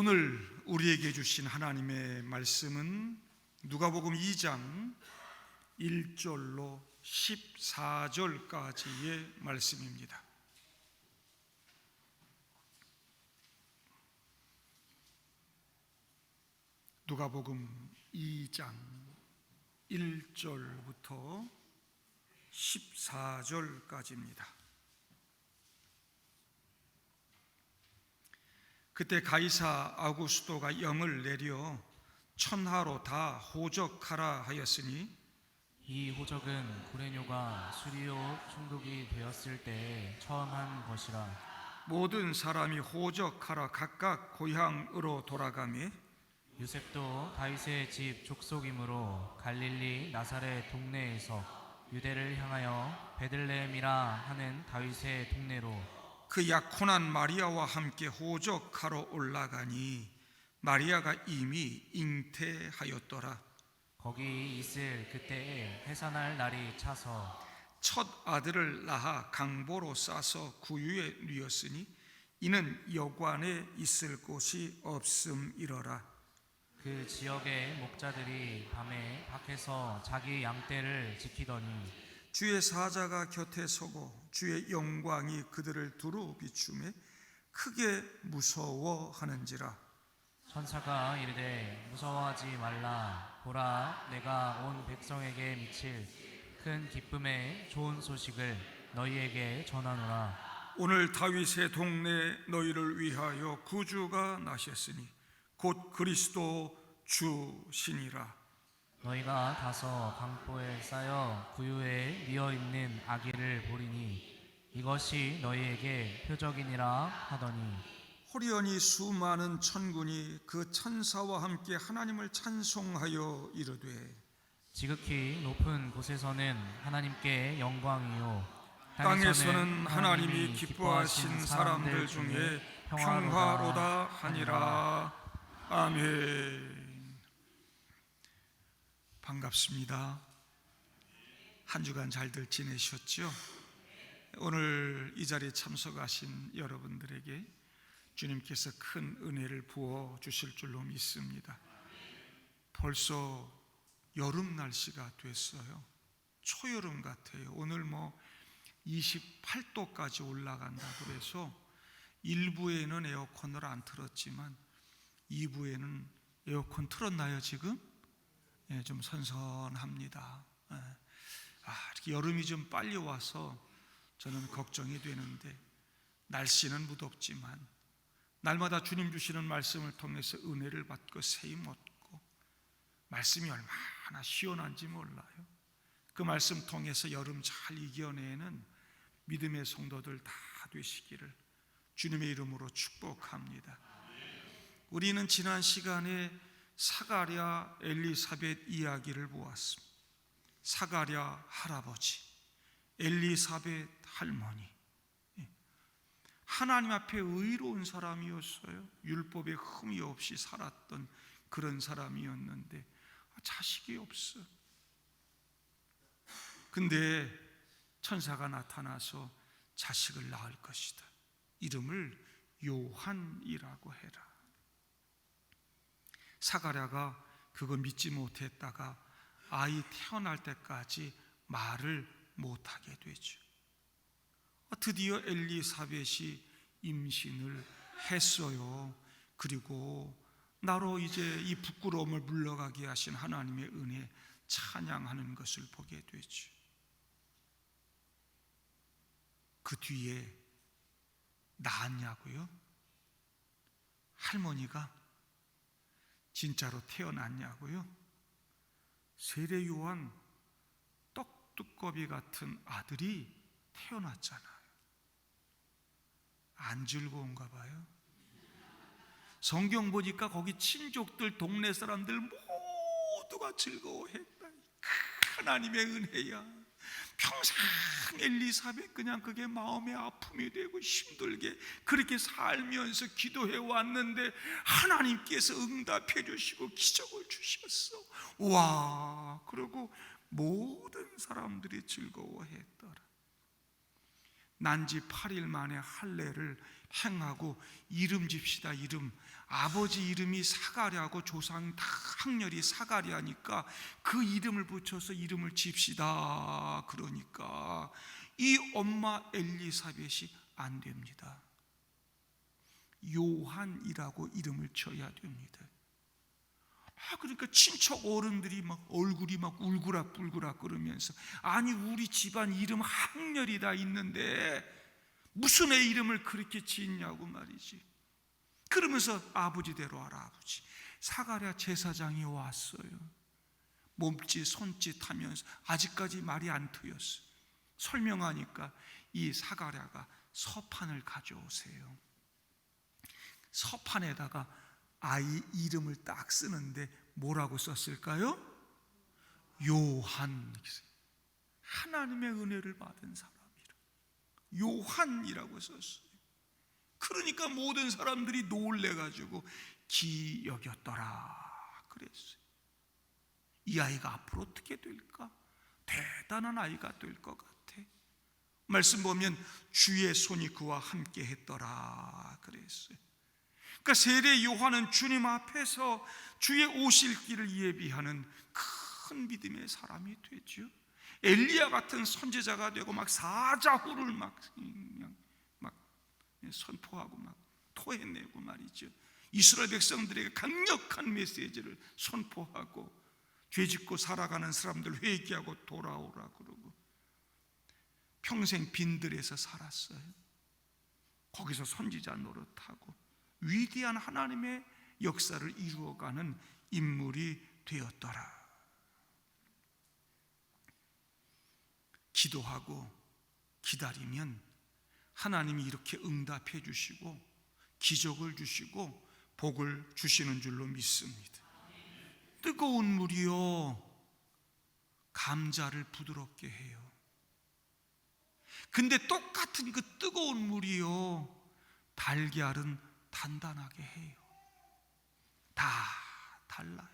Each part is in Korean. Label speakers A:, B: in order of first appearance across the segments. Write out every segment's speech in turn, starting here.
A: 오늘 우리에게 주신 하나님의 말씀은 누가복음 2장 1절로 14절까지의 말씀입니다. 누가복음 2장 1절부터 14절까지입니다. 그때 가이사 아구스도가 영을 내려 천하로 다 호적하라 하였으니
B: 이 호적은 구레뇨가 수리오 총독이 되었을 때에 처음 한 것이라.
A: 모든 사람이 호적하러 각각 고향으로 돌아가며
B: 요셉도 다윗의 집 족속이므로 갈릴리 나사렛 동네에서 유대를 향하여 베들레헴이라 하는 다윗의 동네로
A: 그 약혼한 마리아와 함께 호적하러 올라가니 마리아가 이미 잉태하였더라.
B: 거기 있을 그때에 해산할 날이 차서
A: 첫 아들을 낳아 강보로 싸서 구유에 누였으니 이는 여관에 있을 곳이 없음이러라.
B: 그 지역의 목자들이 밤에 밖에서 자기 양떼를 지키더니
A: 주의 사자가 곁에 서고 주의 영광이 그들을 두루 비추매 크게 무서워하는지라.
B: 천사가 이르되 무서워하지 말라. 보라, 내가 온 백성에게 미칠 큰 기쁨의 좋은 소식을 너희에게 전하노라.
A: 오늘 다윗의 동네 너희를 위하여 구주가 나셨으니 곧 그리스도 주시니라.
B: 너희가 가서 강보에 쌓여 구유에 뉘어 있는 아기를 보리니 이것이 너희에게 표적이니라 하더니
A: 호련히 수많은 천군이 그 천사와 함께 하나님을 찬송하여 이르되
B: 지극히 높은 곳에서는 하나님께 영광이요
A: 땅에서는 하나님이 기뻐하신 사람들 중에 평화로다 하니라. 아멘. 반갑습니다. 한 주간 잘들 지내셨죠? 오늘 이 자리에 참석하신 여러분들에게 주님께서 큰 은혜를 부어 주실 줄로 믿습니다. 벌써 여름 날씨가 됐어요. 초여름 같아요. 오늘 28도까지 올라간다고 그래서 1부에는 에어컨을 안 틀었지만 2부에는 에어컨 틀었나요 지금? 예, 좀 선선합니다. 이렇게 여름이 좀 빨리 와서 저는 걱정이 되는데 날씨는 무덥지만 날마다 주님 주시는 말씀을 통해서 은혜를 받고 세임 얻고 말씀이 얼마나 시원한지 몰라요. 그 말씀 통해서 여름 잘 이겨내는 믿음의 성도들 다 되시기를 주님의 이름으로 축복합니다. 우리는 지난 시간에 사가랴 엘리사벳 이야기를 보았습니다. 사가랴 할아버지, 엘리사벳 할머니, 하나님 앞에 의로운 사람이었어요. 율법에 흠이 없이 살았던 그런 사람이었는데 자식이 없어. 근데 천사가 나타나서 자식을 낳을 것이다. 이름을 요한이라고 해라. 사가랴가 그거 믿지 못했다가 아이 태어날 때까지 말을 못하게 되죠. 드디어 엘리사벳이 임신을 했어요. 그리고 나로 이제 이 부끄러움을 물러가게 하신 하나님의 은혜 찬양하는 것을 보게 되죠. 그 뒤에 낳았냐고요? 할머니가 진짜로 태어났냐고요? 세례 요한 떡두꺼비 같은 아들이 태어났잖아요. 안 즐거운가 봐요. 성경 보니까 거기 친족들 동네 사람들 모두가 즐거워했다. 하나님의 은혜야. 평생 엘리사벳 그냥 그게 마음의 아픔이 되고 힘들게 그렇게 살면서 기도해 왔는데 하나님께서 응답해 주시고 기적을 주셨어. 와, 그리고 모든 사람들이 즐거워했더라. 난지 8일 만에 할례를 행하고 이름 집시다. 이름, 아버지 이름이 사가랴고 조상 다 학렬이 사가랴니까 그 이름을 붙여서 이름을 집시다. 그러니까 이 엄마 엘리사벳이 안 됩니다. 요한이라고 이름을 지어야 됩니다. 그러니까 친척 어른들이 막 얼굴이 막 울그락불그락 그러면서, 아니 우리 집안 이름 학렬이 다 있는데 무슨 애 이름을 그렇게 지었냐고 말이지. 그러면서 아버지대로 하라. 아버지, 사가랴 제사장이 왔어요. 몸짓 손짓 하면서 아직까지 말이 안 트였어. 설명하니까 이 사가랴가 서판을 가져오세요. 서판에다가 아이 이름을 딱 쓰는데 뭐라고 썼을까요? 요한. 하나님의 은혜를 받은 사람이라 요한이라고 썼어요. 그러니까 모든 사람들이 놀래가지고 기여겼더라 그랬어요. 이 아이가 앞으로 어떻게 될까? 대단한 아이가 될 것 같아. 말씀 보면 주의 손이 그와 함께 했더라 그랬어요. 그러니까 세례 요한은 주님 앞에서 주의 오실 길을 예비하는 큰 믿음의 사람이 되죠. 엘리야 같은 선지자가 되고 막 사자후를 막 선포하고 막 토해내고 말이죠. 이스라엘 백성들에게 강력한 메시지를 선포하고 죄짓고 살아가는 사람들 회개하고 돌아오라 그러고 평생 빈들에서 살았어요. 거기서 선지자 노릇하고 위대한 하나님의 역사를 이루어가는 인물이 되었더라. 기도하고 기다리면 하나님이 이렇게 응답해 주시고 기적을 주시고 복을 주시는 줄로 믿습니다. 뜨거운 물이요 감자를 부드럽게 해요. 근데 똑같은 그 뜨거운 물이요 달걀은 단단하게 해요. 다 달라요.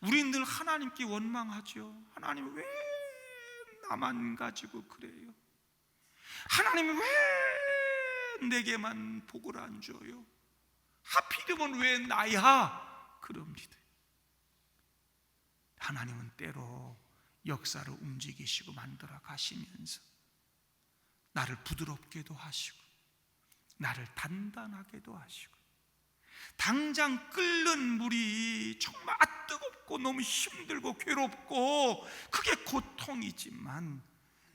A: 우리는 늘 하나님께 원망하죠. 하나님 왜 나만 가지고 그래요? 하나님 왜 내게만 복을 안 줘요? 하필이면 왜 나야? 그럽니다. 하나님은 때로 역사를 움직이시고 만들어 가시면서 나를 부드럽게도 하시고 나를 단단하게도 하시고, 당장 끓는 물이 정말 뜨겁고 너무 힘들고 괴롭고 그게 고통이지만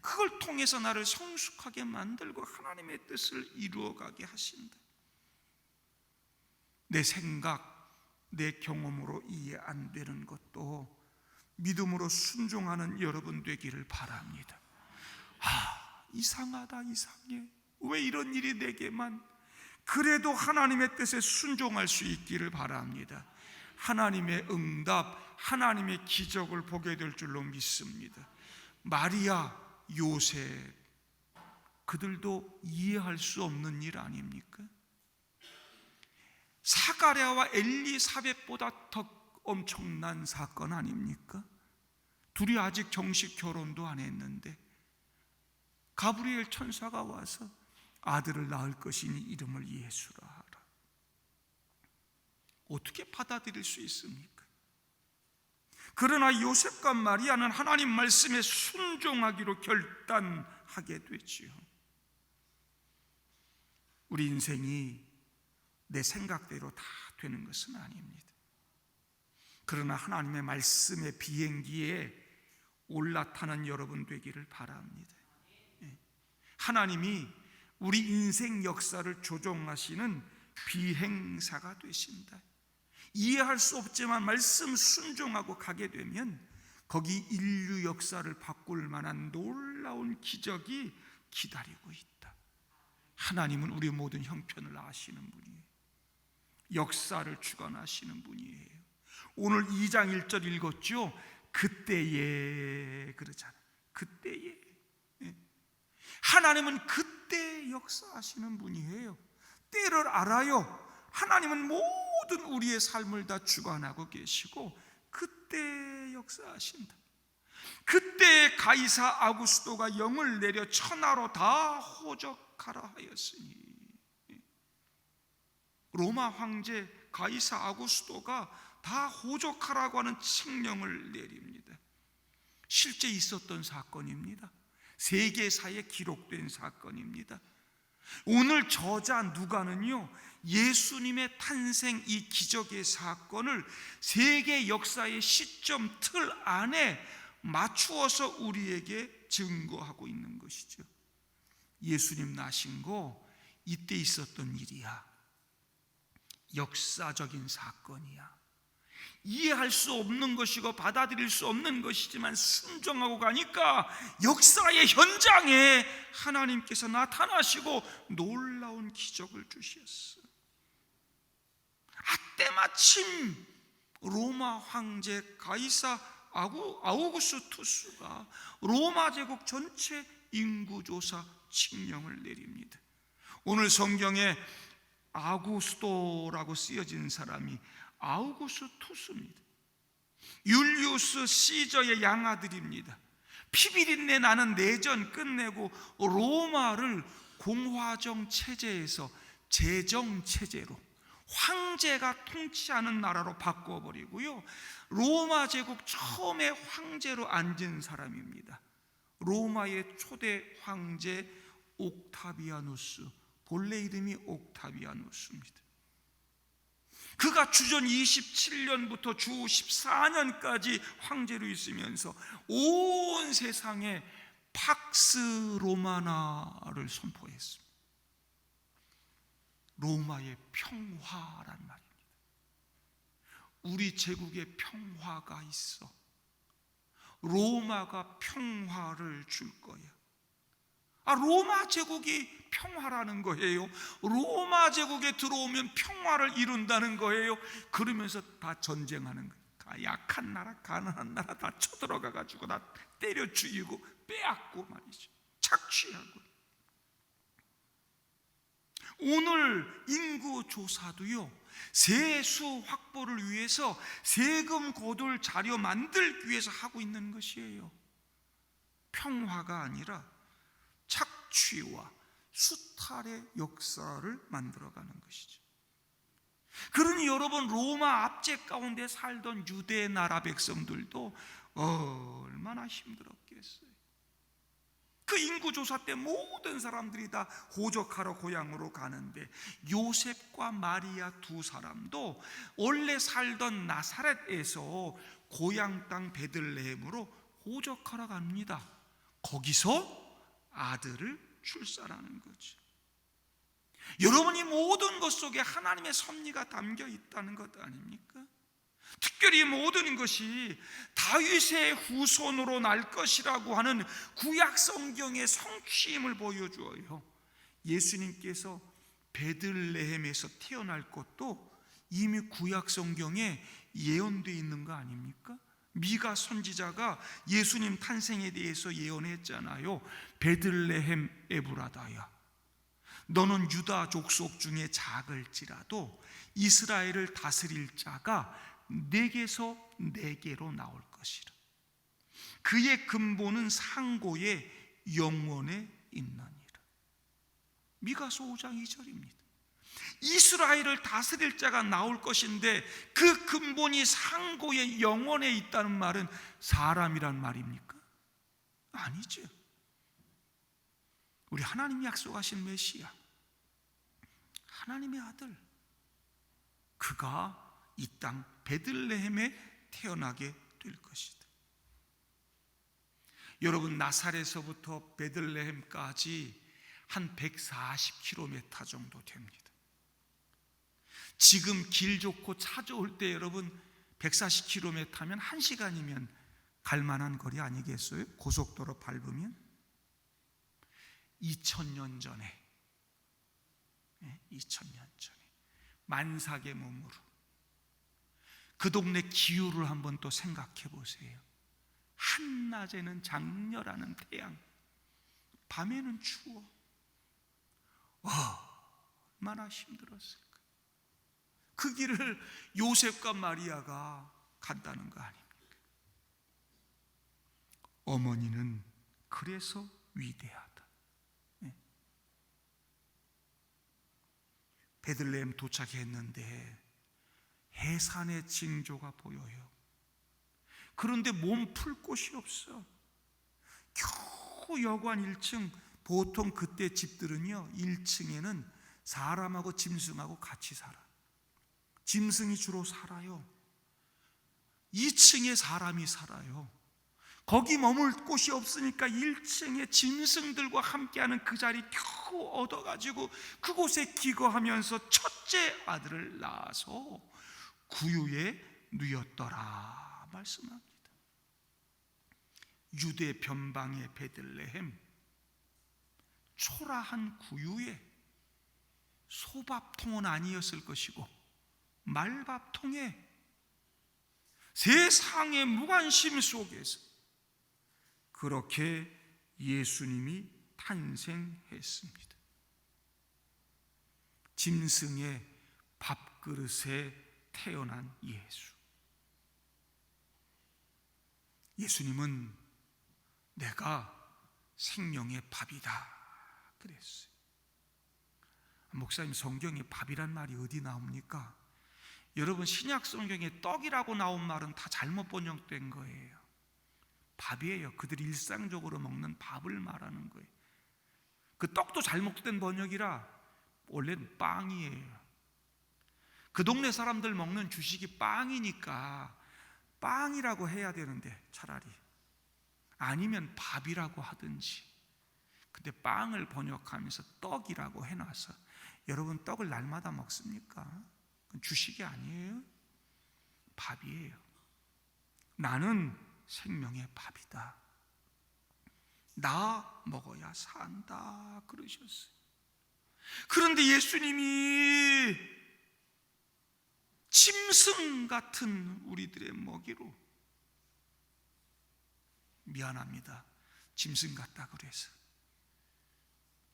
A: 그걸 통해서 나를 성숙하게 만들고 하나님의 뜻을 이루어가게 하신다. 내 생각, 내 경험으로 이해 안 되는 것도 믿음으로 순종하는 여러분 되기를 바랍니다. 이상하다, 이상해. 왜 이런 일이 내게만? 그래도 하나님의 뜻에 순종할 수 있기를 바랍니다. 하나님의 응답, 하나님의 기적을 보게 될 줄로 믿습니다. 마리아, 요셉, 그들도 이해할 수 없는 일 아닙니까? 사가랴와 엘리사벳보다 더 엄청난 사건 아닙니까? 둘이 아직 정식 결혼도 안 했는데 가브리엘 천사가 와서 아들을 낳을 것이니 이름을 예수라 하라. 어떻게 받아들일 수 있습니까? 그러나 요셉과 마리아는 하나님 말씀에 순종하기로 결단하게 되지요. 우리 인생이 내 생각대로 다 되는 것은 아닙니다. 그러나 하나님의 말씀의 비행기에 올라타는 여러분 되기를 바랍니다. 하나님이 우리 인생 역사를 조종하시는 비행사가 되신다. 이해할 수 없지만 말씀 순종하고 가게 되면 거기 인류 역사를 바꿀 만한 놀라운 기적이 기다리고 있다. 하나님은 우리 모든 형편을 아시는 분이에요. 역사를 주관하시는 분이에요. 오늘 2장 1절 읽었죠? 그때에 그러잖아요. 그때에. 하나님은 그때 역사하시는 분이에요. 때를 알아요. 하나님은 모든 우리의 삶을 다 주관하고 계시고 그때 역사하신다. 그때 가이사 아구스도가 영을 내려 천하로 다 호적하라 하였으니, 로마 황제 가이사 아구스도가 다 호적하라고 하는 칙령을 내립니다. 실제 있었던 사건입니다. 세계사에 기록된 사건입니다. 오늘 저자 누가는요, 예수님의 탄생 이 기적의 사건을 세계 역사의 시점 틀 안에 맞추어서 우리에게 증거하고 있는 것이죠. 예수님 나신 거 이때 있었던 일이야. 역사적인 사건이야. 이해할 수 없는 것이고 받아들일 수 없는 것이지만 순종하고 가니까 역사의 현장에 하나님께서 나타나시고 놀라운 기적을 주셨어. 때마침 로마 황제 가이사 아우구스투스가 로마 제국 전체 인구조사 칙령을 내립니다. 오늘 성경에 아구스도라고 쓰여진 사람이 아우구스투스입니다. 율리우스 시저의 양아들입니다. 피비린내 나는 내전 끝내고 로마를 공화정 체제에서 제정 체제로, 황제가 통치하는 나라로 바꿔버리고요, 로마 제국 처음에 황제로 앉은 사람입니다. 로마의 초대 황제 옥타비아누스, 본래 이름이 옥타비아누스입니다. 그가 주전 27년부터 주 14년까지 황제로 있으면서 온 세상에 팍스 로마나를 선포했습니다. 로마의 평화란 말입니다. 우리 제국에 평화가 있어. 로마가 평화를 줄 거야. 로마 제국이 평화라는 거예요. 로마 제국에 들어오면 평화를 이룬다는 거예요. 그러면서 다 전쟁하는 거예요. 약한 나라, 가난한 나라 다 쳐들어가 가지고 다 때려 죽이고 빼앗고 말이죠. 착취하고. 오늘 인구조사도요, 세수 확보를 위해서 세금 거둘 자료 만들기 위해서 하고 있는 것이에요. 평화가 아니라 착취와 수탈의 역사를 만들어가는 것이죠. 그러니 여러분, 로마 압제 가운데 살던 유대 나라 백성들도 얼마나 힘들었겠어요. 그 인구조사 때 모든 사람들이 다 호적하러 고향으로 가는데 요셉과 마리아 두 사람도 원래 살던 나사렛에서 고향 땅 베들레헴으로 호적하러 갑니다. 거기서 아들을 출산하는 거죠. 여러분이 모든 것 속에 하나님의 섭리가 담겨 있다는 것 아닙니까? 특별히 모든 것이 다윗의 후손으로 날 것이라고 하는 구약 성경의 성취임을 보여주어요. 예수님께서 베들레헴에서 태어날 것도 이미 구약 성경에 예언되어 있는 거 아닙니까? 미가 선지자가 예수님 탄생에 대해서 예언했잖아요. 베들레헴 에브라다야, 너는 유다 족속 중에 작을지라도 이스라엘을 다스릴 자가 내게서 내게로 나올 것이라. 그의 근본은 상고의 영원에 있느니라. 미가서 5장 2절입니다. 이스라엘을 다스릴 자가 나올 것인데 그 근본이 상고의 영원에 있다는 말은 사람이란 말입니까? 아니죠. 우리 하나님이 약속하신 메시아, 하나님의 아들, 그가 이 땅 베들레헴에 태어나게 될 것이다. 여러분, 나사렛에서부터 베들레헴까지 한 140km 정도 됩니다. 지금 길 좋고 차 좋을 때 여러분 140km면 1시간이면 갈 만한 거리 아니겠어요? 고속도로 밟으면. 2000년 전에, 2000년 전에 만삭의 몸으로 그 동네 기후를 한번 또 생각해 보세요. 한낮에는 장렬하는 태양, 밤에는 추워. 얼마나 힘들었을까. 그 길을 요셉과 마리아가 간다는 거 아닙니까? 어머니는 그래서 위대하다. 베들레헴 도착했는데 해산의 징조가 보여요. 그런데 몸 풀 곳이 없어. 겨우 여관 1층, 보통 그때 집들은요 1층에는 사람하고 짐승하고 같이 살아. 짐승이 주로 살아요. 2층에 사람이 살아요. 거기 머물 곳이 없으니까 1층에 짐승들과 함께하는 그 자리 겨우 얻어가지고 그곳에 기거하면서 첫째 아들을 낳아서 구유에 누였더라 말씀합니다. 유대 변방의 베들레헴, 초라한 구유에 소밥통은 아니었을 것이고 말밥통에 세상의 무관심 속에서 그렇게 예수님이 탄생했습니다. 짐승의 밥그릇에 태어난 예수. 예수님은 내가 생명의 밥이다 그랬어요. 목사님, 성경에 밥이란 말이 어디 나옵니까? 여러분, 신약 성경에 떡이라고 나온 말은 다 잘못 번역된 거예요. 밥이에요. 그들이 일상적으로 먹는 밥을 말하는 거예요. 그 떡도 잘못된 번역이라 원래는 빵이에요. 그 동네 사람들 먹는 주식이 빵이니까 빵이라고 해야 되는데 차라리 아니면 밥이라고 하든지. 근데 빵을 번역하면서 떡이라고 해놔서 여러분, 떡을 날마다 먹습니까? 그건 주식이 아니에요. 밥이에요. 나는 생명의 밥이다. 나 먹어야 산다 그러셨어요. 그런데 예수님이 짐승 같은 우리들의 먹이로, 미안합니다, 짐승 같다 그래서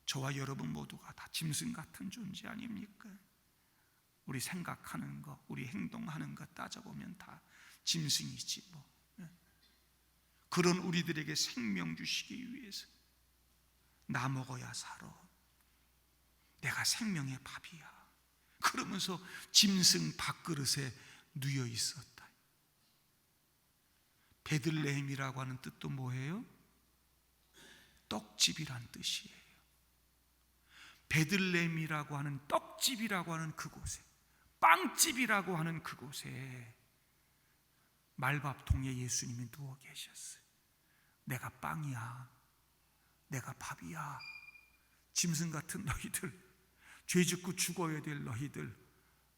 A: 저와 여러분 모두가 다 짐승 같은 존재 아닙니까? 우리 생각하는 거, 우리 행동하는 거 따져보면 다 짐승이지 뭐. 그런 우리들에게 생명 주시기 위해서 나 먹어야 살아, 내가 생명의 밥이야 그러면서 짐승 밥그릇에 누여 있었다. 베들레헴이라고 하는 뜻도 뭐예요? 떡집이란 뜻이에요. 베들레헴이라고 하는 떡집이라고 하는 그곳에, 빵집이라고 하는 그곳에 말밥통에 예수님이 누워 계셨어요. 내가 빵이야, 내가 밥이야. 짐승 같은 너희들, 죄 짓고 죽어야 될 너희들,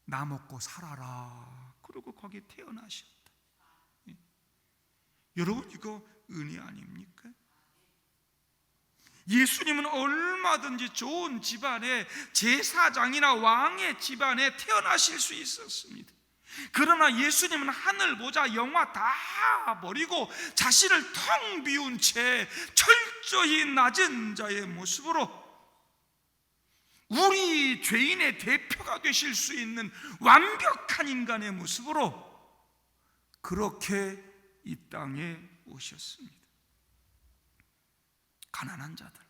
A: 나 먹고 살아라. 그러고 거기에 태어나셨다. 여러분, 이거 은혜 아닙니까? 예수님은 얼마든지 좋은 집안의 제사장이나 왕의 집안에 태어나실 수 있었습니다. 그러나 예수님은 하늘 보자 영화 다 버리고 자신을 텅 비운 채 철저히 낮은 자의 모습으로 우리 죄인의 대표가 되실 수 있는 완벽한 인간의 모습으로 그렇게 이 땅에 오셨습니다. 가난한 자들,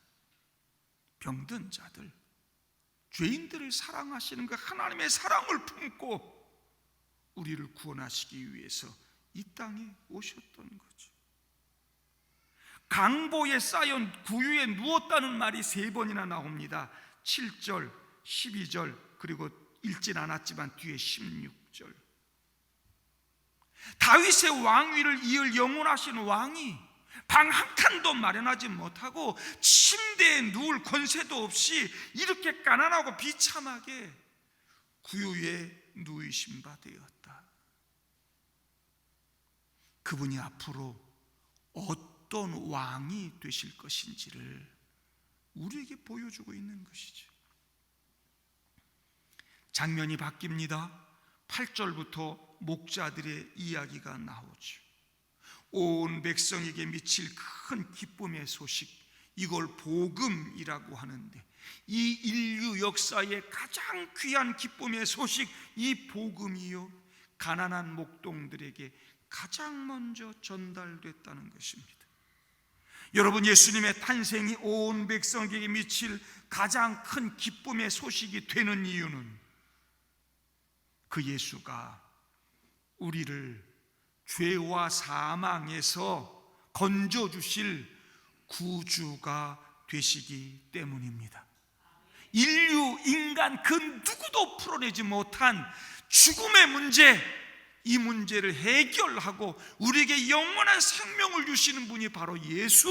A: 병든 자들, 죄인들을 사랑하시는 그 하나님의 사랑을 품고 우리를 구원하시기 위해서 이 땅에 오셨던 거죠. 강보에 쌓여 구유에 누웠다는 말이 3번이나 나옵니다. 7절, 12절, 그리고 읽진 않았지만 뒤에 16절. 다윗의 왕위를 이을 영원하신 왕이 방 한 칸도 마련하지 못하고 침대에 누울 권세도 없이 이렇게 가난하고 비참하게 구유에 누이신 바 되었다. 그분이 앞으로 어떤 왕이 되실 것인지를 우리에게 보여주고 있는 것이죠. 장면이 바뀝니다. 8절부터 목자들의 이야기가 나오죠. 온 백성에게 미칠 큰 기쁨의 소식, 이걸 복음이라고 하는데, 이 인류 역사의 가장 귀한 기쁨의 소식, 이 복음이요, 가난한 목동들에게 가장 먼저 전달됐다는 것입니다. 여러분, 예수님의 탄생이 온 백성에게 미칠 가장 큰 기쁨의 소식이 되는 이유는 그 예수가 우리를 죄와 사망에서 건져주실 구주가 되시기 때문입니다. 인간 그 누구도 풀어내지 못한 죽음의 문제, 이 문제를 해결하고 우리에게 영원한 생명을 주시는 분이 바로 예수,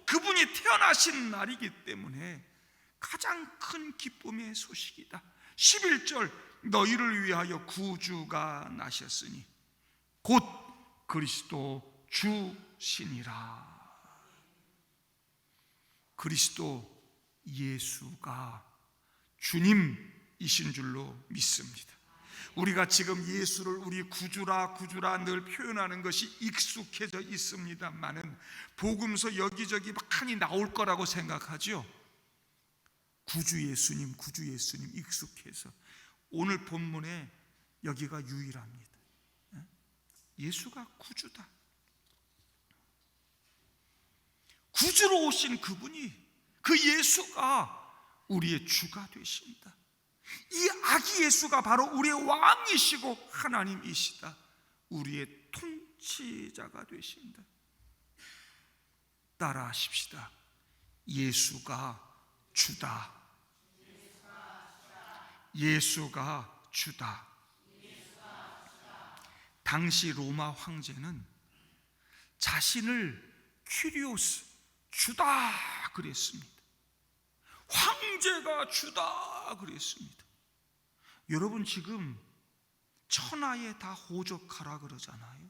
A: 그분이 태어나신 날이기 때문에 가장 큰 기쁨의 소식이다. 11절, 너희를 위하여 구주가 나셨으니 곧 그리스도 주시니라. 그리스도 예수가 주님이신 줄로 믿습니다. 우리가 지금 예수를 우리 구주라 늘 표현하는 것이 익숙해져 있습니다만은 복음서 여기저기 많이 나올 거라고 생각하죠. 구주 예수님 익숙해서 오늘 본문에 여기가 유일합니다. 예수가 구주다. 구주로 오신 그분이, 그 예수가 우리의 주가 되신다. 이 아기 예수가 바로 우리의 왕이시고 하나님이시다. 우리의 통치자가 되신다. 따라하십시다. 예수가 주다. 예수가 주다. 당시 로마 황제는 자신을 퀴리오스, 주다 그랬습니다. 황제가 주다 그랬습니다. 여러분, 지금 천하에 다 호적하라 그러잖아요.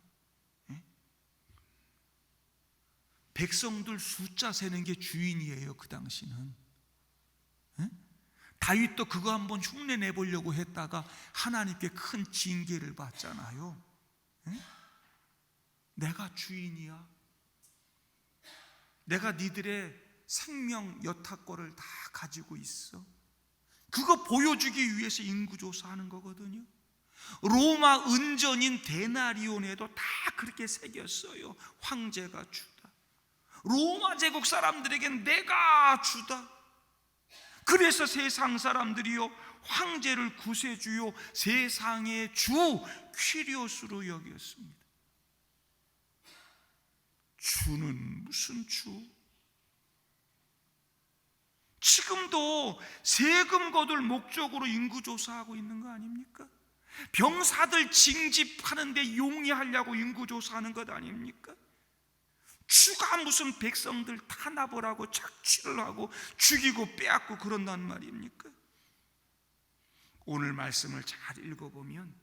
A: 백성들 숫자 세는 게 주인이에요. 그 당시는. 다윗도 그거 한번 흉내 내보려고 했다가 하나님께 큰 징계를 받잖아요. 내가 주인이야. 내가 니들의 생명 여타권을 다 가지고 있어. 그거 보여주기 위해서 인구조사하는 거거든요. 로마 은전인 데나리온에도 다 그렇게 새겼어요. 황제가 주다. 로마 제국 사람들에겐 내가 주다. 그래서 세상 사람들이요, 황제를 구세주요, 세상의 주 퀴리오스로 여겼습니다. 주는 무슨 주? 지금도 세금 거둘 목적으로 인구조사하고 있는 거 아닙니까? 병사들 징집하는데 용이하려고 인구조사하는 것 아닙니까? 주가 무슨 백성들 탄압을 하고 착취를 하고 죽이고 빼앗고 그런단 말입니까? 오늘 말씀을 잘 읽어보면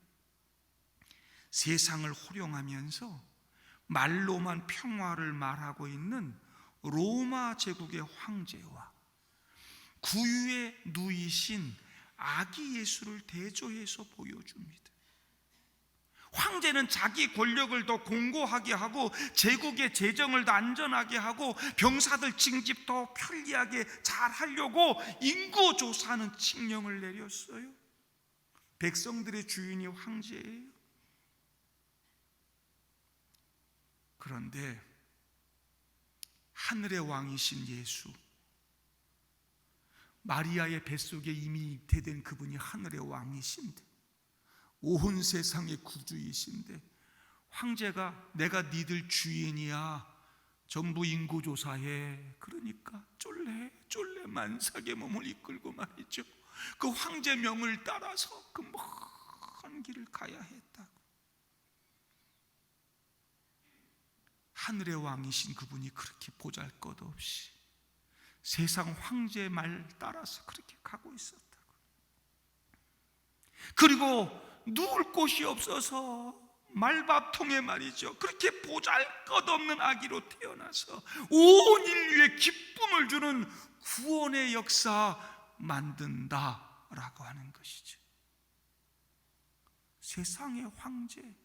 A: 세상을 호령하면서 말로만 평화를 말하고 있는 로마 제국의 황제와 구유에 누이신 아기 예수를 대조해서 보여줍니다. 황제는 자기 권력을 더 공고하게 하고 제국의 재정을 더 안전하게 하고 병사들 징집 더 편리하게 잘 하려고 인구조사하는 칙령을 내렸어요. 백성들의 주인이 황제예요. 그런데 하늘의 왕이신 예수, 마리아의 뱃속에 이미 잉태된 그분이 하늘의 왕이신데, 온 세상의 구주이신데, 황제가 내가 니들 주인이야, 전부 인구조사해. 그러니까 쫄래 만삭의 몸을 이끌고 말이죠, 그 황제 명을 따라서 그 먼 길을 가야 했다고. 하늘의 왕이신 그분이 그렇게 보잘것없이 세상 황제 말 따라서 그렇게 가고 있었다고. 그리고 누울 곳이 없어서 말밥통에 말이죠, 그렇게 보잘것없는 아기로 태어나서 온 인류에 기쁨을 주는 구원의 역사 만든다라고 하는 것이죠. 세상의 황제,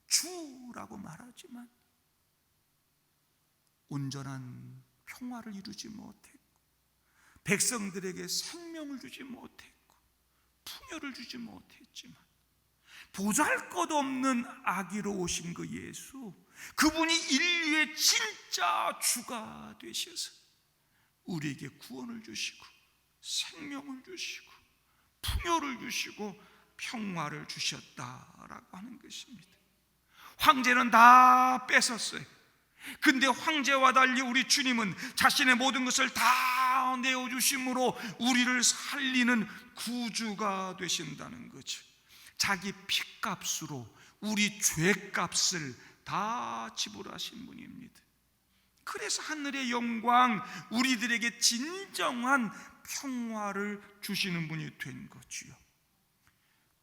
A: 주라고 말하지만 온전한 평화를 이루지 못했고, 백성들에게 생명을 주지 못했고, 풍요를 주지 못했지만 보잘것없는 아기로 오신 그 예수, 그분이 인류의 진짜 주가 되셔서 우리에게 구원을 주시고 생명을 주시고 풍요를 주시고 평화를 주셨다라고 하는 것입니다. 황제는 다 뺏었어요. 근데 황제와 달리 우리 주님은 자신의 모든 것을 다 내어주심으로 우리를 살리는 구주가 되신다는 거죠. 자기 피값으로 우리 죄값을 다 지불하신 분입니다. 그래서 하늘의 영광, 우리들에게 진정한 평화를 주시는 분이 된 거지요.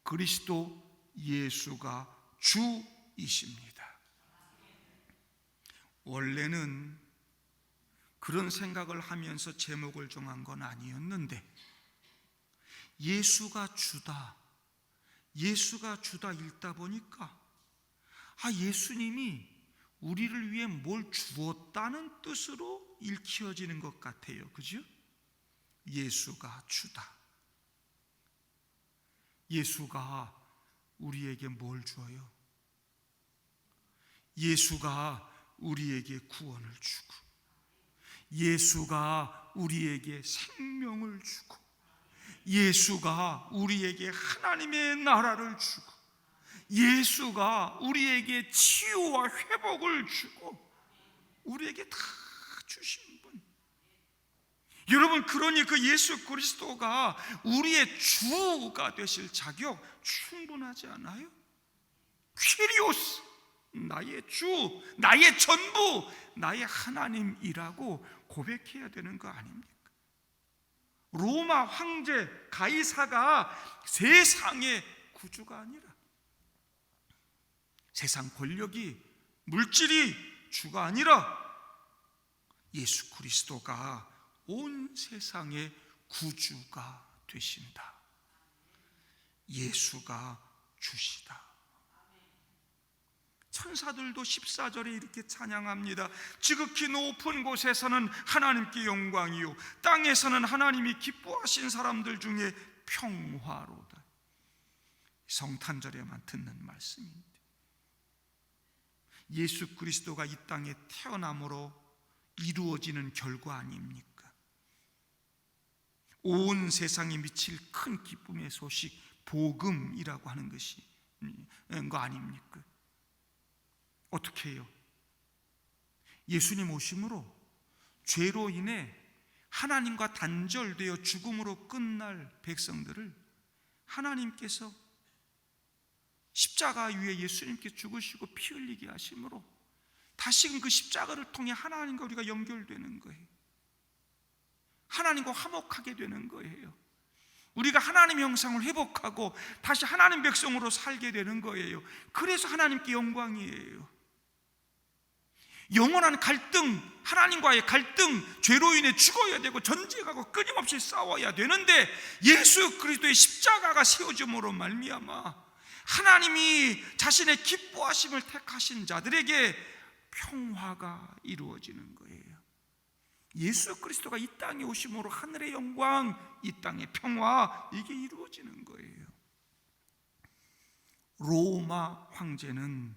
A: 그리스도 예수가 주이십니다. 원래는 그런 생각을 하면서 제목을 정한 건 아니었는데, 예수가 주다, 예수가 주다 읽다 보니까 예수님이 우리를 위해 뭘 주었다는 뜻으로 읽혀지는 것 같아요. 그죠? 예수가 주다. 예수가 우리에게 뭘 줘요? 예수가 우리에게 구원을 주고, 예수가 우리에게 생명을 주고, 예수가 우리에게 하나님의 나라를 주고, 예수가 우리에게 치유와 회복을 주고 우리에게 다 주신 분. 여러분, 그러니 그 예수 그리스도가 우리의 주가 되실 자격 충분하지 않아요? 퀴리오스, 나의 주, 나의 전부, 나의 하나님이라고 고백해야 되는 거 아닙니까? 로마 황제 가이사가 세상의 구주가 아니라, 세상 권력이, 물질이 주가 아니라 예수 그리스도가 온 세상의 구주가 되신다. 예수가 주시다. 천사들도 14절에 이렇게 찬양합니다. 지극히 높은 곳에서는 하나님께 영광이요, 땅에서는 하나님이 기뻐하신 사람들 중에 평화로다. 성탄절에만 듣는 말씀입니다. 예수 그리스도가 이 땅에 태어남으로 이루어지는 결과 아닙니까? 온 세상에 미칠 큰 기쁨의 소식, 복음이라고 하는 것이 거 아닙니까? 어떻게 해요? 예수님 오심으로 죄로 인해 하나님과 단절되어 죽음으로 끝날 백성들을 하나님께서 십자가 위에 예수님께 죽으시고 피 흘리게 하심으로 다시금 그 십자가를 통해 하나님과 우리가 연결되는 거예요. 하나님과 화목하게 되는 거예요. 우리가 하나님의 형상을 회복하고 다시 하나님 백성으로 살게 되는 거예요. 그래서 하나님께 영광이에요. 영원한 갈등, 하나님과의 갈등, 죄로 인해 죽어야 되고 전쟁하고 끊임없이 싸워야 되는데, 예수 그리스도의 십자가가 세워짐으로 말미암아 하나님이 자신의 기뻐하심을 택하신 자들에게 평화가 이루어지는 거예요. 예수 그리스도가 이 땅에 오심으로 하늘의 영광, 이 땅의 평화, 이게 이루어지는 거예요. 로마 황제는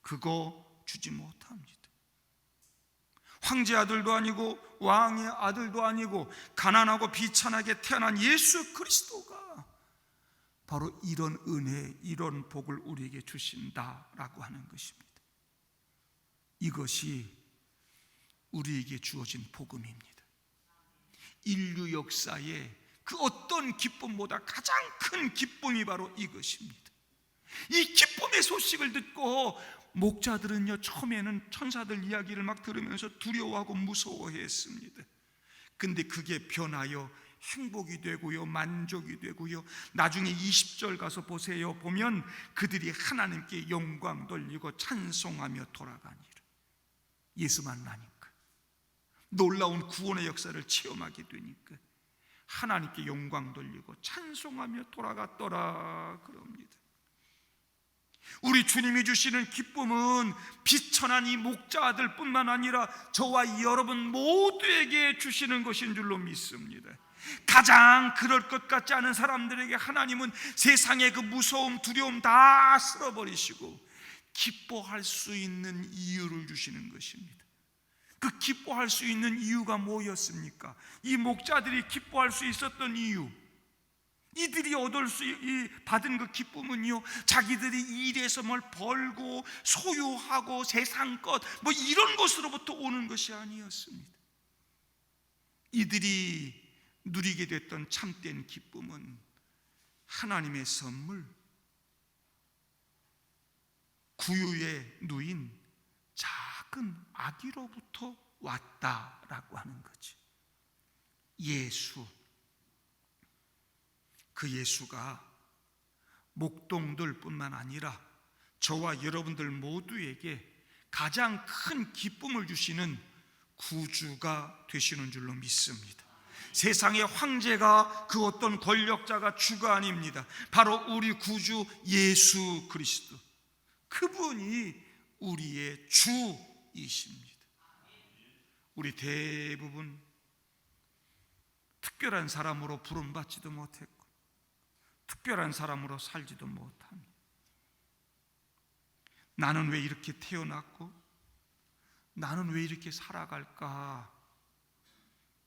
A: 그거 주지 못합니다. 황제 아들도 아니고 왕의 아들도 아니고 가난하고 비천하게 태어난 예수 그리스도가 바로 이런 은혜, 이런 복을 우리에게 주신다라고 하는 것입니다. 이것이 우리에게 주어진 복음입니다. 인류 역사에 그 어떤 기쁨보다 가장 큰 기쁨이 바로 이것입니다. 이 기쁨의 소식을 듣고 목자들은요, 처음에는 천사들 이야기를 막 들으면서 두려워하고 무서워했습니다. 근데 그게 변하여 행복이 되고요, 만족이 되고요, 나중에 20절 가서 보세요. 보면 그들이 하나님께 영광 돌리고 찬송하며 돌아가니라. 예수 만나니까, 놀라운 구원의 역사를 체험하게 되니까 하나님께 영광 돌리고 찬송하며 돌아갔더라 그럽니다. 우리 주님이 주시는 기쁨은 비천한 이 목자들뿐만 아니라 저와 여러분 모두에게 주시는 것인 줄로 믿습니다. 가장 그럴 것 같지 않은 사람들에게 하나님은 세상의 그 무서움, 두려움 다 쓸어버리시고 기뻐할 수 있는 이유를 주시는 것입니다. 그 기뻐할 수 있는 이유가 뭐였습니까? 이 목자들이 기뻐할 수 있었던 이유, 이들이 받은 그 기쁨은요, 자기들이 일해서 뭘 벌고 소유하고 세상 것 뭐 이런 것으로부터 오는 것이 아니었습니다. 이들이 누리게 됐던 참된 기쁨은 하나님의 선물, 구유에 누인 작은 아기로부터 왔다라고 하는 거지. 예수, 그 예수가 목동들 뿐만 아니라 저와 여러분들 모두에게 가장 큰 기쁨을 주시는 구주가 되시는 줄로 믿습니다. 세상의 황제가 그 어떤 권력자가 주가 아닙니다. 바로 우리 구주 예수 그리스도, 그분이 우리의 주이십니다. 우리 대부분 특별한 사람으로 부름받지도 못했고 특별한 사람으로 살지도 못합니다. 나는 왜 이렇게 태어났고 나는 왜 이렇게 살아갈까,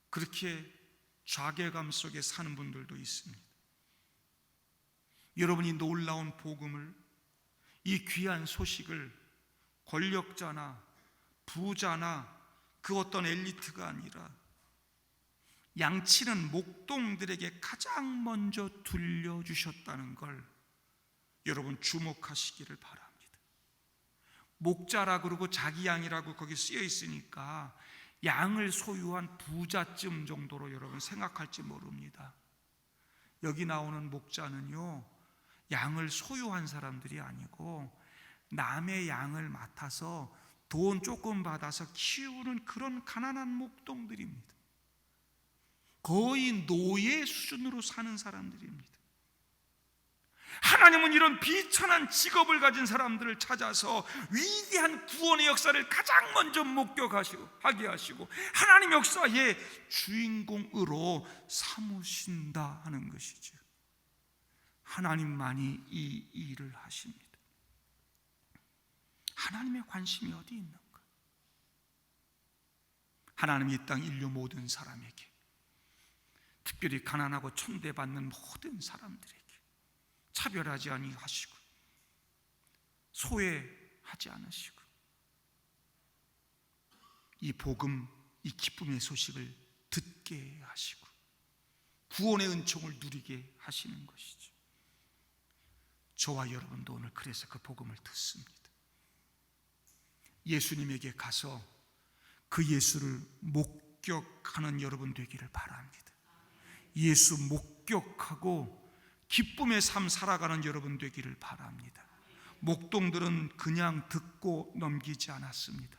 A: 그렇게 자괴감 속에 사는 분들도 있습니다. 여러분이 놀라운 복음을, 이 귀한 소식을 권력자나 부자나 그 어떤 엘리트가 아니라 양치는 목동들에게 가장 먼저 들려주셨다는 걸 여러분 주목하시기를 바랍니다. 목자라 그러고 자기 양이라고 거기 쓰여 있으니까 양을 소유한 부자쯤 정도로 여러분 생각할지 모릅니다. 여기 나오는 목자는요, 양을 소유한 사람들이 아니고 남의 양을 맡아서 돈 조금 받아서 키우는 그런 가난한 목동들입니다. 거의 노예 수준으로 사는 사람들입니다. 하나님은 이런 비천한 직업을 가진 사람들을 찾아서 위대한 구원의 역사를 가장 먼저 목격하게 하시고 하나님 역사의 주인공으로 삼으신다 하는 것이죠. 하나님만이 이 일을 하십니다. 하나님의 관심이 어디 있는가? 하나님이 이 땅 인류 모든 사람에게, 특별히 가난하고 천대받는 모든 사람들에게 차별하지 아니하시고 소외하지 않으시고 이 복음, 이 기쁨의 소식을 듣게 하시고 구원의 은총을 누리게 하시는 것이죠. 저와 여러분도 오늘 그래서 그 복음을 듣습니다. 예수님에게 가서 그 예수를 목격하는 여러분 되기를 바랍니다. 예수 목격하고 기쁨의 삶 살아가는 여러분 되기를 바랍니다. 목동들은 그냥 듣고 넘기지 않았습니다.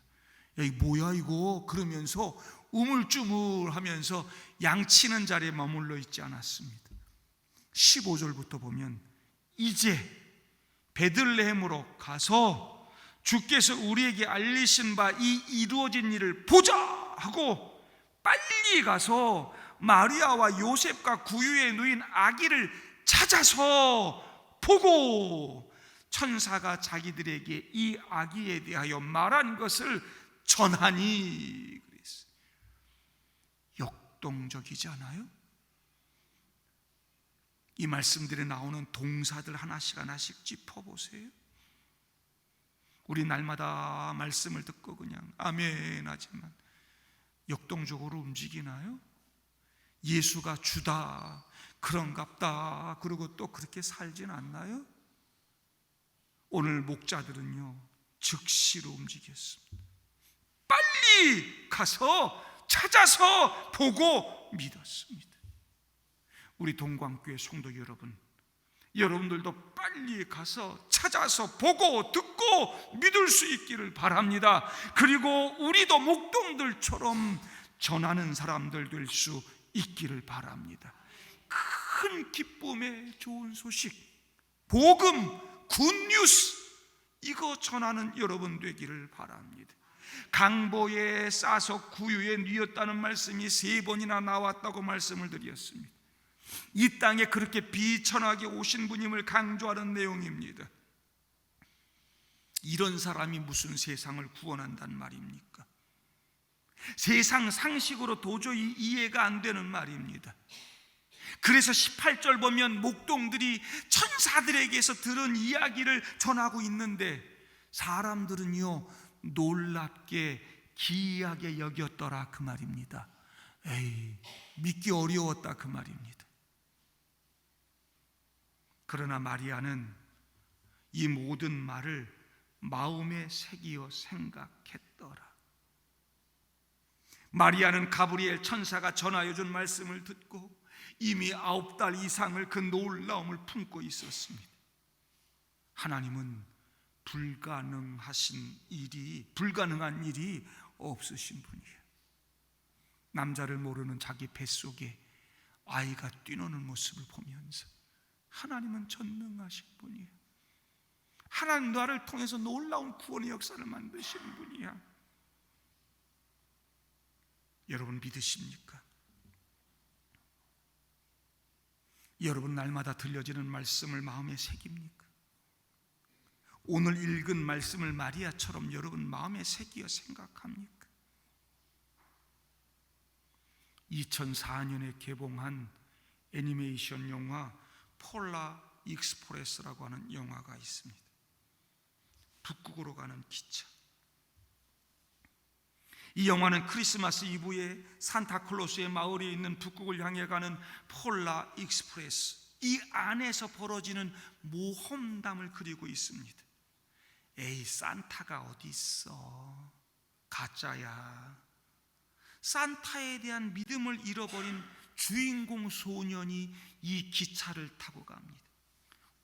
A: 야, 이 뭐야 이거? 그러면서 우물쭈물하면서 양치는 자리에 머물러 있지 않았습니다. 15절부터 보면 이제 베들레헴으로 가서 주께서 우리에게 알리신 바 이 이루어진 일을 보자 하고 빨리 가서 마리아와 요셉과 구유에 누인 아기를 찾아서 보고 천사가 자기들에게 이 아기에 대하여 말한 것을 전하니 그랬어요. 역동적이지 않아요? 이 말씀들에 나오는 동사들 하나씩 하나씩 짚어보세요. 우리 날마다 말씀을 듣고 그냥 아멘 하지만 역동적으로 움직이나요? 예수가 주다, 그런갑다 그러고 또 그렇게 살진 않나요? 오늘 목자들은요 즉시로 움직였습니다. 빨리 가서 찾아서 보고 믿었습니다. 우리 동광교회 성도 여러분, 여러분들도 빨리 가서 찾아서 보고 듣고 믿을 수 있기를 바랍니다. 그리고 우리도 목동들처럼 전하는 사람들 될 수 있기를 바랍니다. 큰 기쁨의 좋은 소식, 복음, 굿뉴스, 이거 전하는 여러분 되기를 바랍니다. 강보에 싸서 구유에 뉘었다는 말씀이 3번이나 나왔다고 말씀을 드렸습니다. 이 땅에 그렇게 비천하게 오신 분임을 강조하는 내용입니다. 이런 사람이 무슨 세상을 구원한단 말입니까? 세상 상식으로 도저히 이해가 안 되는 말입니다. 그래서 18절 보면 목동들이 천사들에게서 들은 이야기를 전하고 있는데 사람들은요 놀랍게 기이하게 여겼더라 그 말입니다. 에이, 믿기 어려웠다 그 말입니다. 그러나 마리아는 이 모든 말을 마음에 새기어 생각했더라. 마리아는 가브리엘 천사가 전하여준 말씀을 듣고 이미 9달 이상을 그 놀라움을 품고 있었습니다. 하나님은 불가능한 일이 없으신 분이에요. 남자를 모르는 자기 뱃속에 아이가 뛰노는 모습을 보면서 하나님은 전능하신 분이에요. 하나님 나를 통해서 놀라운 구원의 역사를 만드시는 분이야. 여러분 믿으십니까? 여러분 날마다 들려지는 말씀을 마음에 새깁니까? 오늘 읽은 말씀을 마리아처럼 여러분 마음에 새기어 생각합니까? 2004년에 개봉한 애니메이션 영화 폴라 익스프레스라고 하는 영화가 있습니다. 북극으로 가는 기차. 이 영화는 크리스마스 이브에 산타클로스의 마을에 있는 북극을 향해 가는 폴라 익스프레스, 이 안에서 벌어지는 모험담을 그리고 있습니다. 에이, 산타가 어디 있어? 가짜야. 산타에 대한 믿음을 잃어버린 주인공 소년이 이 기차를 타고 갑니다.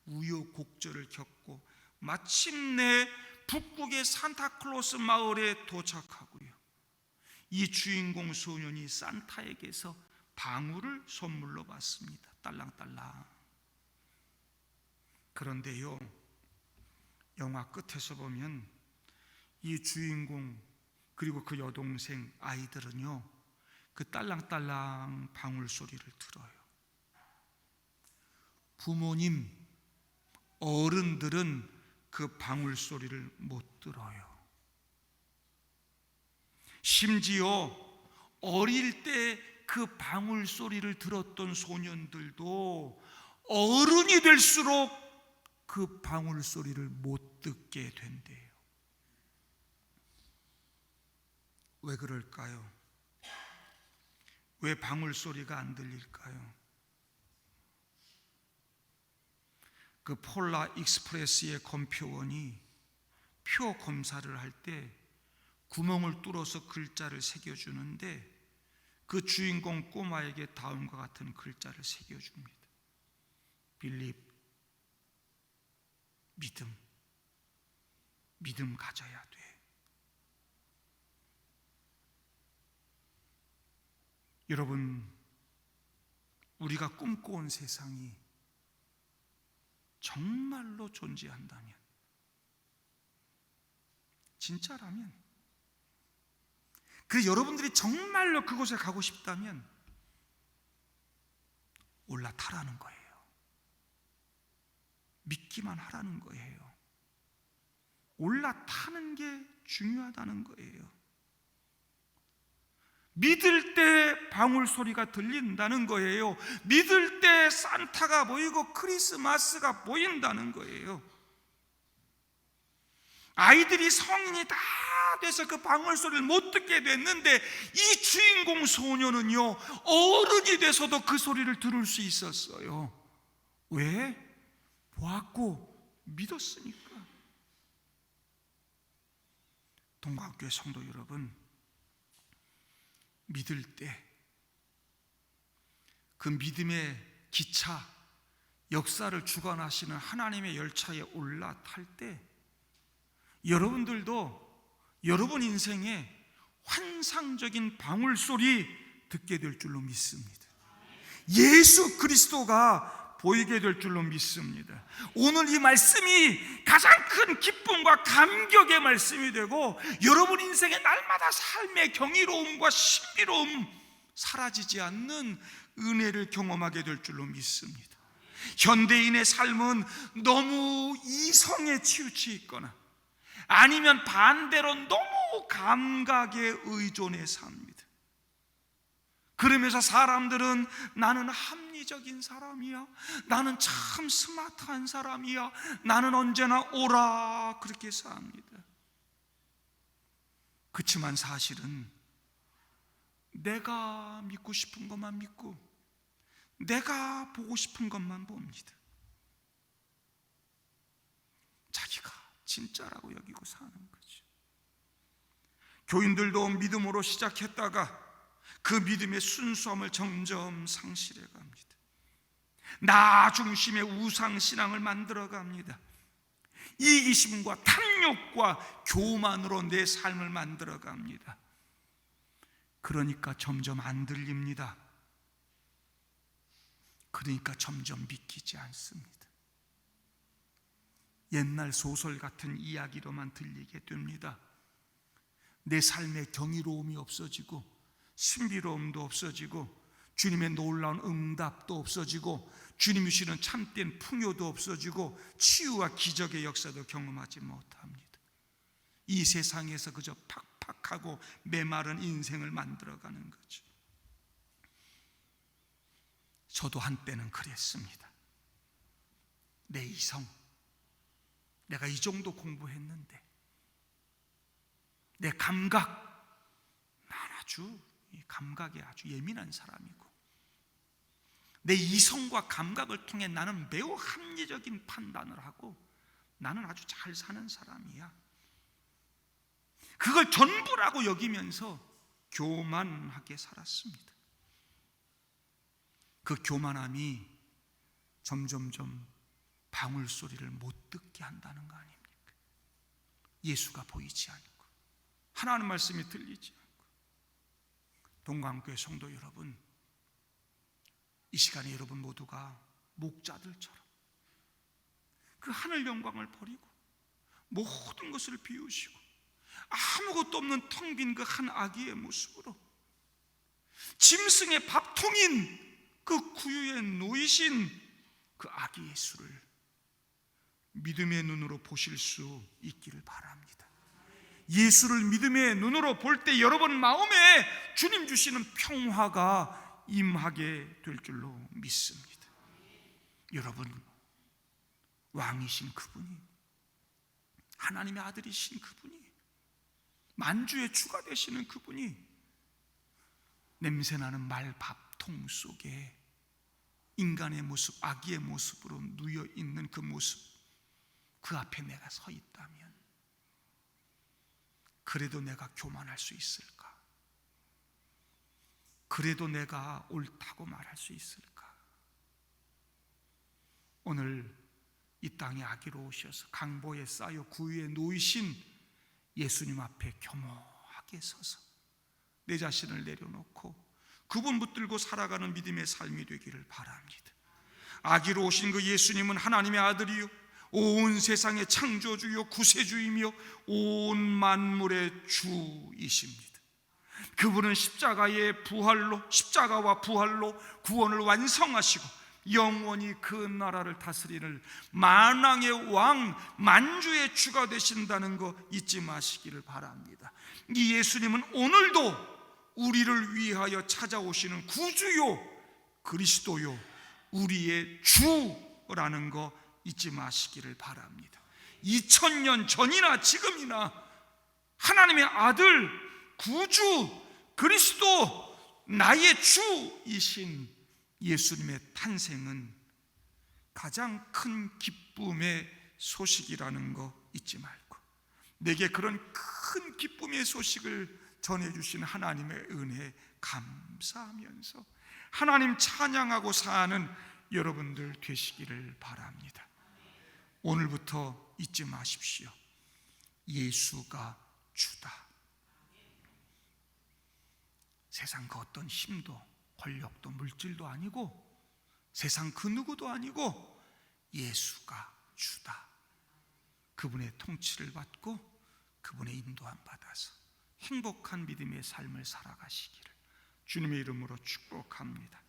A: 우여곡절을 겪고 마침내 북극의 산타클로스 마을에 도착하고요, 이 주인공 소년이 산타에게서 방울을 선물로 받습니다. 딸랑딸랑. 그런데요, 영화 끝에서 보면 이 주인공 그리고 그 여동생 아이들은요 그 딸랑딸랑 방울 소리를 들어요. 부모님, 어른들은 그 방울 소리를 못 들어요. 심지어 어릴 때 그 방울 소리를 들었던 소년들도 어른이 될수록 그 방울 소리를 못 듣게 된대요. 왜 그럴까요? 왜 방울 소리가 안 들릴까요? 그 폴라 익스프레스의 검표원이 표 검사를 할 때 구멍을 뚫어서 글자를 새겨주는데 그 주인공 꼬마에게 다음과 같은 글자를 새겨줍니다. Believe, 믿음 가져야 돼. 여러분, 우리가 꿈꿔온 세상이 정말로 존재한다면, 진짜라면, 그래서 여러분들이 정말로 그곳에 가고 싶다면 올라타라는 거예요. 믿기만 하라는 거예요. 올라타는 게 중요하다는 거예요. 믿을 때 방울 소리가 들린다는 거예요. 믿을 때 산타가 보이고 크리스마스가 보인다는 거예요. 아이들이 성인이 다 돼서 그 방울 소리를 못 듣게 됐는데 이 주인공 소녀는요 어른이 돼서도 그 소리를 들을 수 있었어요. 왜? 보았고 믿었으니까. 동방교회 성도 여러분, 믿을 때 그 믿음의 기차, 역사를 주관하시는 하나님의 열차에 올라탈 때 여러분들도 여러분 인생에 환상적인 방울 소리 듣게 될 줄로 믿습니다. 예수 그리스도가 보이게 될 줄로 믿습니다. 오늘 이 말씀이 가장 큰 기쁨과 감격의 말씀이 되고 여러분 인생의 날마다 삶의 경이로움과 신비로움, 사라지지 않는 은혜를 경험하게 될 줄로 믿습니다. 현대인의 삶은 너무 이성에 치우쳐 있거나 아니면 반대로 너무 감각에 의존해 삽니다. 그러면서 사람들은 나는 합리적인 사람이야, 나는 참 스마트한 사람이야, 나는 언제나 옳아, 그렇게 삽니다. 그렇지만 사실은 내가 믿고 싶은 것만 믿고 내가 보고 싶은 것만 봅니다. 자기가 진짜라고 여기고 사는 거죠. 교인들도 믿음으로 시작했다가 그 믿음의 순수함을 점점 상실해 갑니다. 나 중심의 우상신앙을 만들어 갑니다. 이기심과 탐욕과 교만으로 내 삶을 만들어 갑니다. 그러니까 점점 안 들립니다. 그러니까 점점 믿기지 않습니다. 옛날 소설 같은 이야기로만 들리게 됩니다. 내 삶의 경이로움이 없어지고 신비로움도 없어지고 주님의 놀라운 응답도 없어지고 주님이 주시는 참된 풍요도 없어지고 치유와 기적의 역사도 경험하지 못합니다. 이 세상에서 그저 팍팍하고 메마른 인생을 만들어가는 거죠. 저도 한때는 그랬습니다. 내 이성, 내가 이 정도 공부했는데, 내 감각, 난 아주 감각에 아주 예민한 사람이고, 내 이성과 감각을 통해 나는 매우 합리적인 판단을 하고 나는 아주 잘 사는 사람이야. 그걸 전부라고 여기면서 교만하게 살았습니다. 그 교만함이 점점점 방울소리를 못 듣게 한다는 거 아닙니까? 예수가 보이지 않고 하나님 말씀이 들리지 않고. 동광교회 성도 여러분, 이 시간에 여러분 모두가 목자들처럼 그 하늘 영광을 버리고 모든 것을 비우시고 아무것도 없는 텅 빈 그 한 아기의 모습으로 짐승의 밥통인 그 구유에 놓이신 그 아기 예수를 믿음의 눈으로 보실 수 있기를 바랍니다. 예수를 믿음의 눈으로 볼 때 여러분 마음에 주님 주시는 평화가 임하게 될 줄로 믿습니다. 여러분, 왕이신 그분이, 하나님의 아들이신 그분이, 만주의 주가 되시는 그분이 냄새나는 말밥통 속에 인간의 모습, 아기의 모습으로 누워 있는 그 모습, 그 앞에 내가 서 있다면 그래도 내가 교만할 수 있을까? 그래도 내가 옳다고 말할 수 있을까? 오늘 이 땅에 아기로 오셔서 강보에 쌓여 구유에 놓이신 예수님 앞에 겸허하게 서서 내 자신을 내려놓고 그분 붙들고 살아가는 믿음의 삶이 되기를 바랍니다. 아기로 오신 그 예수님은 하나님의 아들이요 온 세상의 창조주요 구세주이며 온 만물의 주이십니다. 그분은 십자가의 부활로, 십자가와 부활로 구원을 완성하시고 영원히 그 나라를 다스리는 만왕의 왕, 만주의 주가 되신다는 거 잊지 마시기를 바랍니다. 이 예수님은 오늘도 우리를 위하여 찾아오시는 구주요 그리스도요 우리의 주라는 거 잊지 마시기를 바랍니다. 2000년 전이나 지금이나 하나님의 아들 구주 그리스도 나의 주이신 예수님의 탄생은 가장 큰 기쁨의 소식이라는 거 잊지 말고 내게 그런 큰 기쁨의 소식을 전해주신 하나님의 은혜에 감사하면서 하나님 찬양하고 사는 여러분들 되시기를 바랍니다. 오늘부터 잊지 마십시오. 예수가 주다. 세상 그 어떤 힘도 권력도 물질도 아니고 세상 그 누구도 아니고 예수가 주다. 그분의 통치를 받고 그분의 인도함 받아서 행복한 믿음의 삶을 살아가시기를 주님의 이름으로 축복합니다.